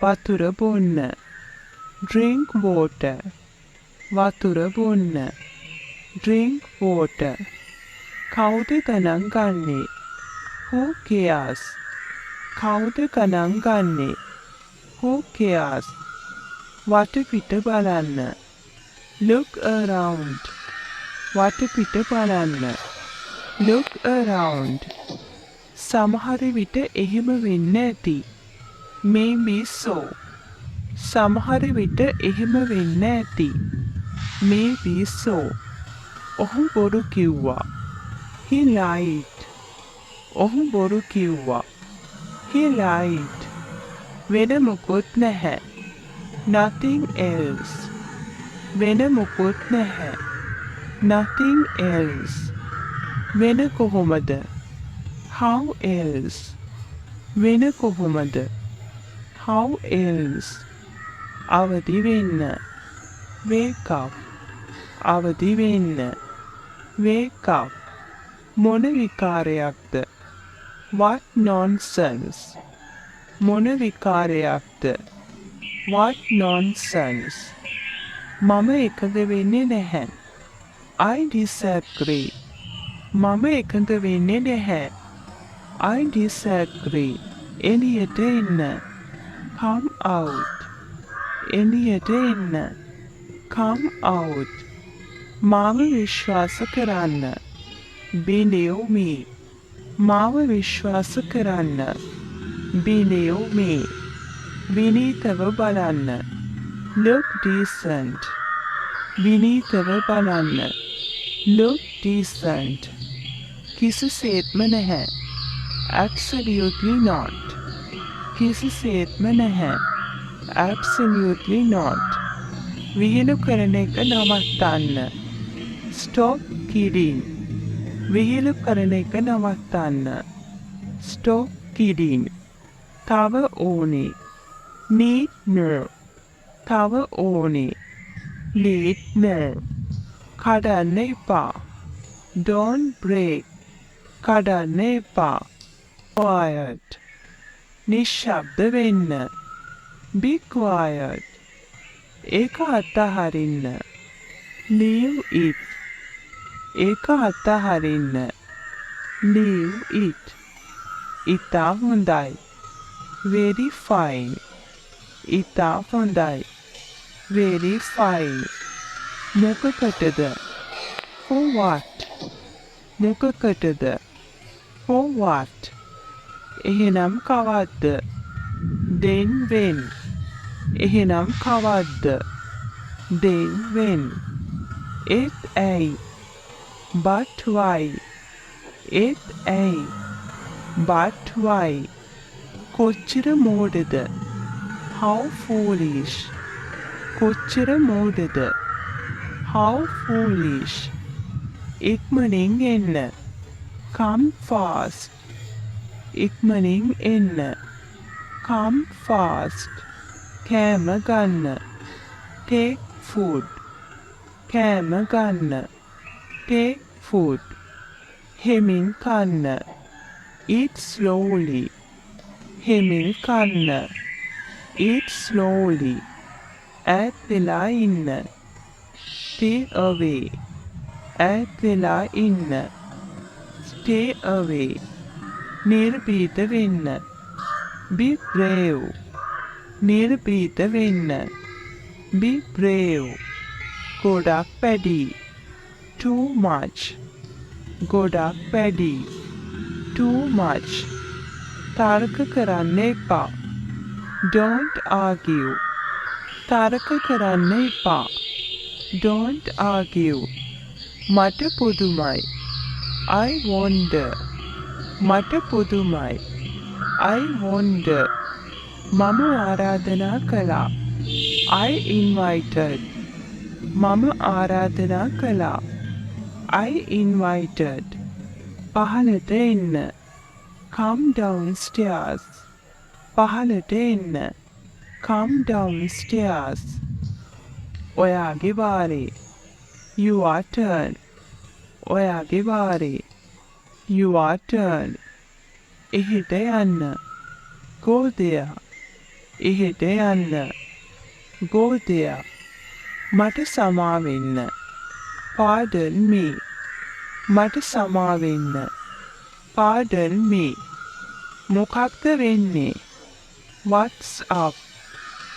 වතුර බොන්න. drink water. වතුර බොන්න. drink water. කවුද ගණන් ගන්නේ? who cares? කවුද ගණන් ගන්නේ? who cares? වටපිට බලන්න. look around. වටපිට බලන්න. look around. සමහර විට එහෙම වෙන්න ඇති. maybe so. සමහර විට එහෙම වෙන්න ඇති. maybe so. ඔහු බොරු කිව්වා. he lied. ඔහු බොරු කිව්වා. he lied. වෙන මොකුත් නැහැ. nothing else. වෙන මොකුත් නැහැ. nothing else. වෙන කොහොමද? how else. වෙන කොහොමද? how else. අවදි වෙන්න. wake up. අවදි වෙන්න. wake up. මොන විකාරයක්ද? what nonsense. මොන විකාරයක්ද? what nonsense. මම එකඟ වෙන්නේ නැහැ. I disagree. මම එකඟ වෙන්නේ නැහැ. I disagree. එළියට එන්න. come out. එළියට එන්න. come out. මාව විශ්වාස කරන්න. believe me. මාව විශ්වාස කරන්න. believe me. විනීතව බලන්න. look decent. විනීතව බලන්න. look decent. කිසිසේත්ම නැහැ. absolutely not. කිසිසේත්ම නැහැ. absolutely not. විහිළු කරන එක නවත්තන්න. stop kidding. විහිළු කරන එක නවත්තන්න. stop kidding. තව ඕනේ. need more. තව ඕනේ. need more. කඩන්න එපා. don't break. කඩන්න එපා. quiet. නිශ්ශබ්ද වෙන්න. be quiet. ඒක අතහරින්න. leave it. ඒක අතහරින්න. leave it. ඉතා හොඳයි. very fine. ඉතා හොඳයි. very fine. මොකකටද? for what? මොකකටද? for what? එහෙනම් කවද්ද? then when? එහෙනම් කවද්ද? then when? ඒත් ඇයි? but why? ඒත් ඇයි? but why? කොච්චර මෝඩද? how foolish. කොච්චර මෝඩද? how foolish. ඉක්මනින් එන්න. come fast. ඉක්මනින් එන්න. come fast. කෑම ගන්න. take food. කෑම ගන්න. take food. හෙමින් කන්න. eat slowly. හෙමින් කන්න. eat slowly. ඈත් වෙලා ඉන්න. stay away. ඈත් වෙලා ඉන්න. stay away. නිර්භීත වෙන්න. be brave. නිර්භීත වෙන්න. be brave. ගොඩක් පැඩි. too much. ගොඩක් පැඩි. too much. තර්ක කරන්න එපා. don't argue. තර්ක කරන්න එපා. don't argue. මට පුදුමයි. I wonder. මට පුදුමයි. I wonder. මම ආරාධනා කළා. I invited. මම ආරාධනා කළා. I invited. පහළට එන්න. come downstairs. පහළට එන්න. come downstairs. ඔයාගේ වාරේ. your turn. ඔයාගේ වාරේ. your turn. එහෙට යන්න. go there. එහෙට යන්න. Go there. මට සමා වෙන්න. Pardon me. මට සමා වෙන්න. Pardon me. මොකක්ද වෙන්නේ? What's up?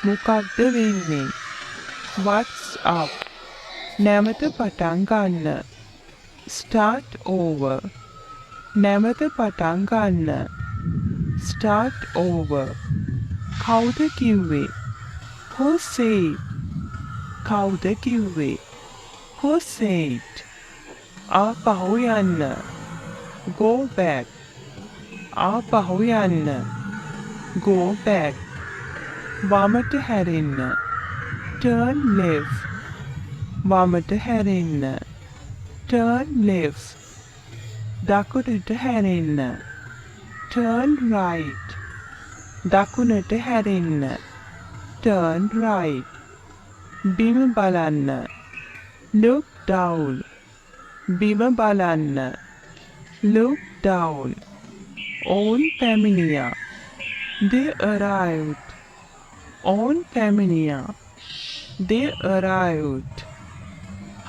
මොකක්ද වෙන්නේ? What's up? නැවත පටන් ගන්න. Start over. නැවත පටන් ගන්න. Start over. කවුද කිව්වේ? Who said? කවුද කිව්වේ? Who said? ආපහු යන්න. Go back. ආපහු යන්න. Go back. වමට හැරෙන්න. Turn left. වමට හැරෙන්න. Turn left. දකුණට හැරෙන්න. Turn right. දකුණට හැරෙන්න. Turn right. බිම බලන්න. Look down. බිම බලන්න. Look down. ඔවුන් පැමිණියා. They arrived. ඔවුන් පැමිණියා. They arrived.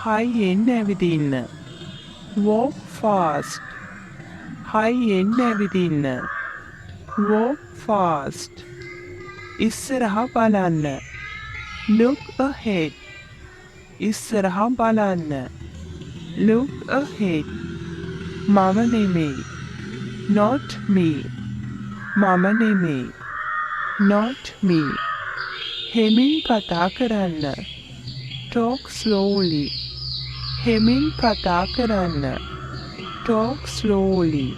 හයියෙන් ඇවිදින්න. Walk fast. හයියෙන් ඇවිදින්න. Walk fast. ඉස්සරහා බලන්න. Look ahead. ඉස්සරහා බලන්න. Look ahead. මම නෙමෙයි. Not me. මම නෙමෙයි. Not me. හෙමින් කතා කරන්න. Talk slowly. හෙමින් කතා කරන්න. Talk slowly.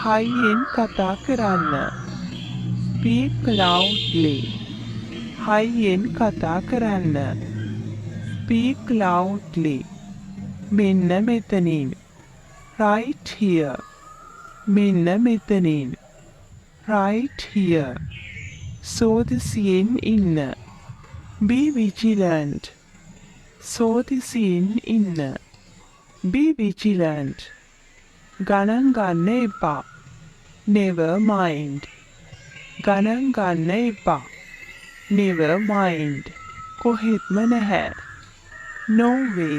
හයියෙන් කතා කරන්න. Speak loudly. හයියෙන් කතා කරන්න. Speak loudly. මෙන්න මෙතනින්. Right here. මෙන්න මෙතනින්. Right here. සෝදිසියෙන් ඉන්න. Be vigilant. සෝදිසියෙන් ඉන්න. Be vigilant. ගණන් ගන්න එපා. Never mind. ගණන් ගන්න එපා. Never mind. කොහෙත්ම නැහැ. No way.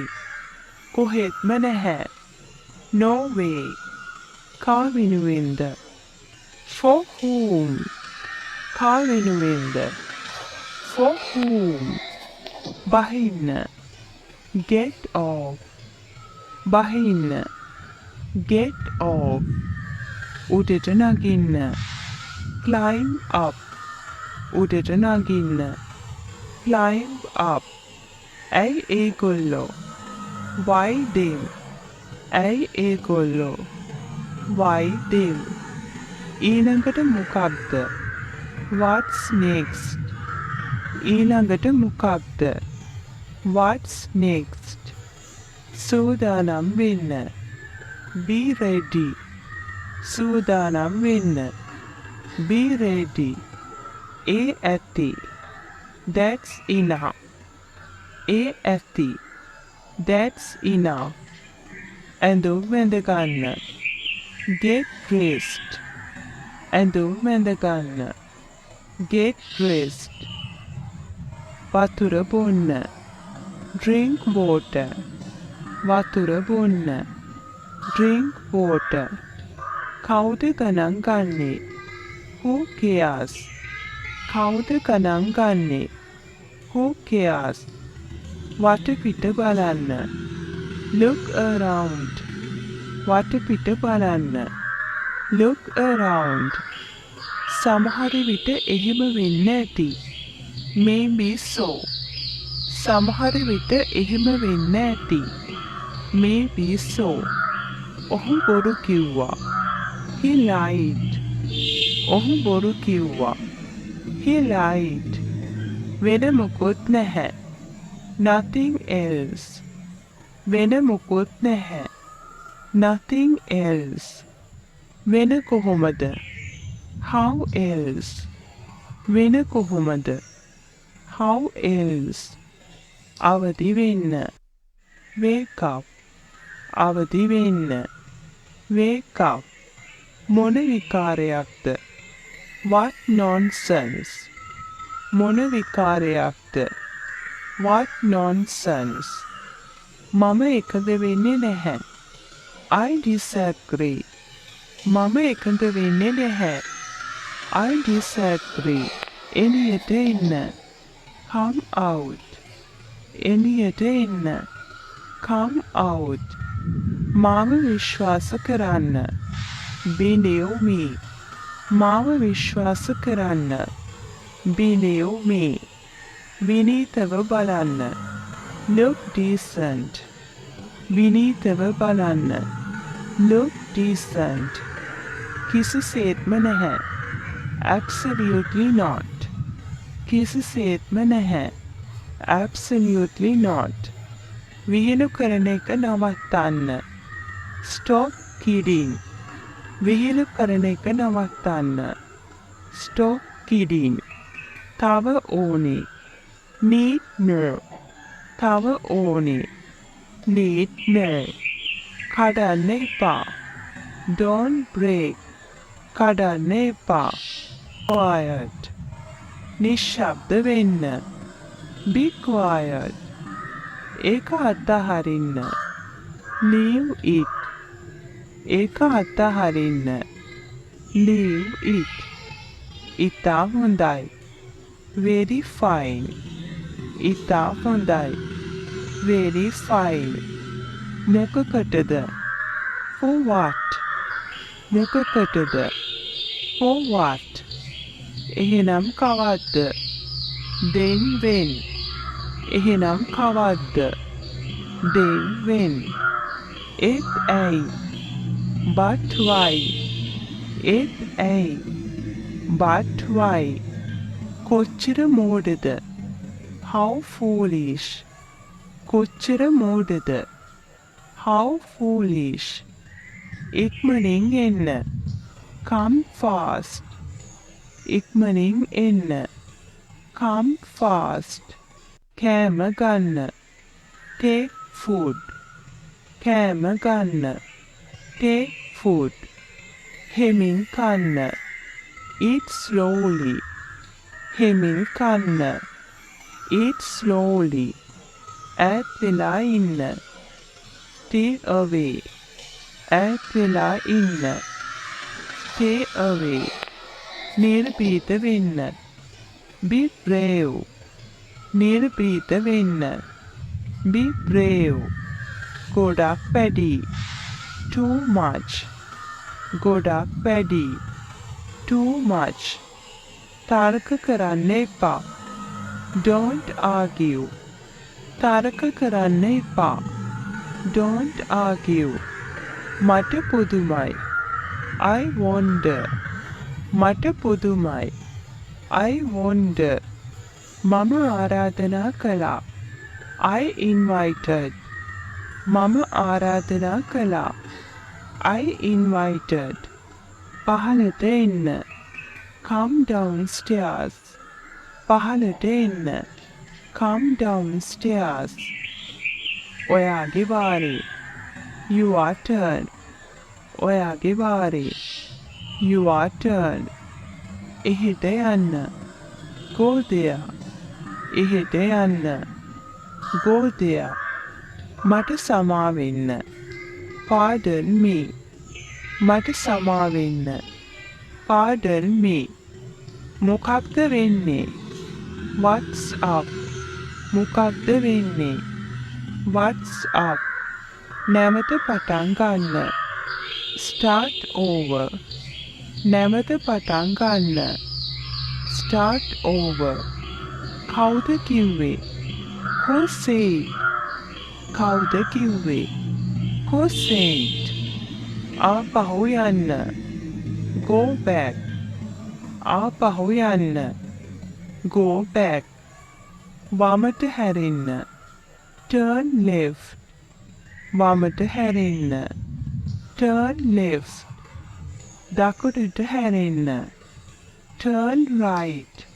කොහෙත්ම නැහැ. No way. කා වෙනුවෙන්ද? For whom? කා වෙනුවෙන්ද? For whom? බහින්න. Get off. බහින්න. Get off. උඩට නගින්න. Climb up. උඩට නගින්න. Climb up. ඇයි ඒගොල්ලෝ? Why them? ඇයි ඒගොල්ලෝ? Why them? ඊළඟට මොකක්ද? What's next? ඊළඟට මොකක්ද? What's next? සූදානම් වෙන්න. Be ready. සූදානම් වෙන්න. Be ready. ඒ ඇති. That's enough. ඒ ඇති. That's enough. ඇඳුම් වැඳ ගන්න. Get dressed. ඇඳුම් වැඳ ගන්න. Get dressed. වතුර බොන්න. Drink water. වතුර බොන්න. Drink water. කවුද ගණන් ගන්නේ? Who cares? කවුද ගණන් ගන්නේ? Who cares? වටපිට බලන්න. Look around. වටපිට බලන්න. Look around. සමහර විට එහෙම වෙන්න ඇති. Maybe so. සමහර විට එහෙම වෙන්න ඇති. Maybe so. ඔහු බොරු කිව්වා. He lied. ඔහු බොරු කිව්වා. He lied. වෙන මොකුත් නැහැ. Nothing else. වෙන මොකුත් නැහැ. Nothing else. වෙන කොහොමද? How else? වෙන කොහොමද? How else? අවදි වෙන්න. Wake up. අවදි වෙන්න. Wake up. මොන විකාරයක්ද? What nonsense. මොන විකාරයක්ද? What nonsense. මම එකඟ වෙන්නේ නැහැ. I disagree. මම එකඟ වෙන්නේ නැහැ. I disagree. එළියට එන්න. Come out. එළියට එන්න. Come out. මාව විශ්වාස කරන්න. Believe me. මාව විශ්වාස කරන්න. Believe me. විනීතව බලන්න. Look decent. විනීතව බලන්න. Look decent. කිසිසේත්ම නැහැ. Absolutely not. කිසිසේත්ම නැහැ. Absolutely not. විහිළු කරන එක නවත්තන්න. Stop kidding. විහිළු කරන එක නවත්තන්න. Stop kidding. තව ඕනේ. Need more. තව ඕනේ. Need more. කඩන්න එපා. Don't break. කඩන්න එපා. Quiet. නිශ්ශබ්ද වෙන්න. Be quiet. ඒක අත්හරින්න. Leave it. ඒක අත්හරින්න. Leave it. ඉතා හොඳයි. Very fine. ඉතා හොඳයි. Very fine. මොකකටද? For what? මොකකටද? For what? එහෙනම් කවද්ද? Then when? එහෙනම් කවද්ද? Then when? ඒත් ඇයි? But why? ඒත් ඇයි? But why? කොච්චර මෝඩද? How foolish. කොච්චර මෝඩද? How foolish. ඉක්මනින් එන්න. Come fast. ඉක්මනින් එන්න. Come fast. කෑම ගන්න. Take food. කෑම ගන්න. Take food. හෙමින් කන්න. Eat slowly. හෙමින් කන්න. Eat slowly. ඈත් වෙලා ඉන්න. Stay away. ඈත් වෙලා ඉන්න. Stay away. නිර්භීත වෙන්න. Be brave. නිර්භීත වෙන්න. Be brave. ගොඩක් වැඩි. Too much. ගොඩක් වැඩි. Too much. තර්ක කරන්න එපා. Don't argue. තර්ක කරන්න එපා. Don't argue. මට පුදුමයි. I wonder. මට පුදුමයි. I wonder. මම ආරාධනා කළා. I invited. මම ආරාධනා කළා. I invited. පහළට එන්න. Come downstairs. පහළට එන්න. Come downstairs. ඔයාගේ වාරේ. Your turn. ඔයාගේ වාරේ. Your turn. එහෙට යන්න. Go there. එහෙට යන්න. Go there. මට සමා වෙන්න. Pardon me. මට සමා වෙන්න. Pardon me. මොකක්ද වෙන්නේ? What's up? මොකක්ද වෙන්නේ? What's up? නැවත පටන් ගන්න. Start over. නැවත පටන් ගන්න. Start over. කවුද කිව්වේ? Who said? කවුද කිව්වේ? Who said? ආපහු යන්න. Go back. ආපහු යන්න. Go back. වමට හැරෙන්න. Turn left. වමට හැරෙන්න. Turn left. දකුණට හැරෙන්න. Turn right.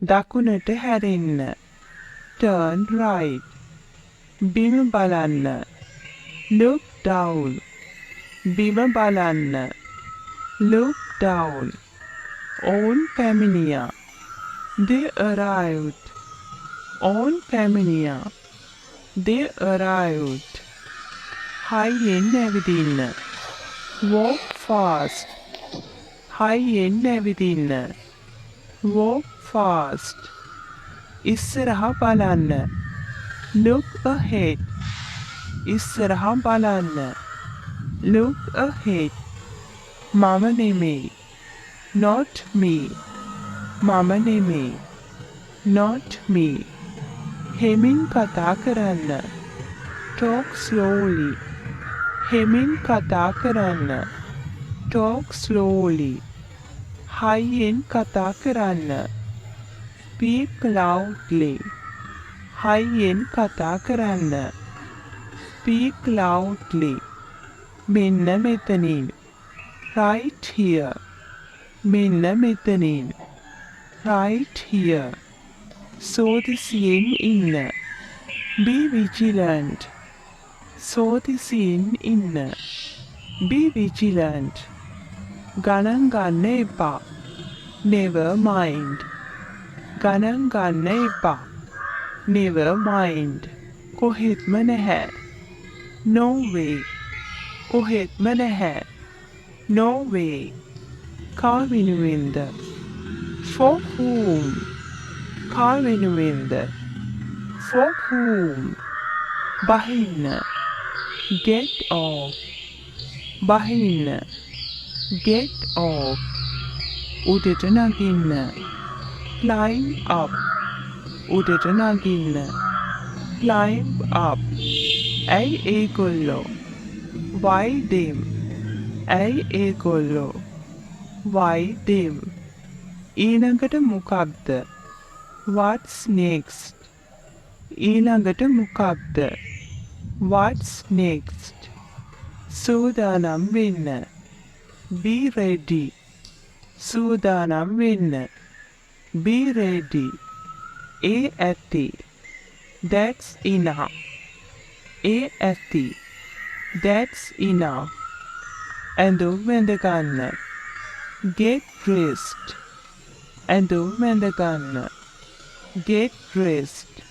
දකුණට හැරෙන්න. Turn right. බිම බලන්න. Look down. බිම බලන්න. Look down. ඔවුන් පැමිණියා. They arrived. On පැමිණියා. They arrived. හයියෙන් ඇවිදින්න. Walk fast. හයියෙන් ඇවිදින්න. Walk fast. ඉස්සරහා බලන්න. Look ahead. ඉස්සරහා බලන්න. Look ahead. මම නෙමෙයි. Not me. මම නෙමෙයි. Not me. හෙමින් කතා කරන්න. Talk slowly. හෙමින් කතා කරන්න. Talk slowly. හයියෙන් කතා කරන්න. Speak loudly. හයියෙන් කතා කරන්න. Speak loudly. මෙන්න මෙතනින්. Right here. මෙන්න මෙතනින්. Right here. සෝදිසියෙන් ඉන්න. Be vigilant. සෝදිසියෙන් ඉන්න. Be vigilant. ගණන් ගන්න එපා. Never mind. ගණන් ගන්න එපා. Never mind. කොහෙත්ම නැහැ. No way. කොහෙත්ම නැහැ. No way. කා වෙනුවෙන්ද? For whom? කා වෙනුවෙන්ද? For whom? බහින්න. Get off. බහින්න. Get off. උඩට නගින්න. Climb up. උඩට නගින්න. Climb up. ඇයි ඒගොල්ලෝ? Why them? ඇයි ඒගොල්ලෝ? Why them? ඊළඟට මොකක්ද? What's next? ඊළඟට මොකක්ද? What's next? සූදානම් වෙන්න. Be ready. සූදානම් වෙන්න. Be ready. ඒ ඇති. That's enough. ඒ ඇති. That's enough. ඇඳුම් වැඳ ගන්න. Get dressed. ඇඳුම් වැඳ ගන්න. Get dressed.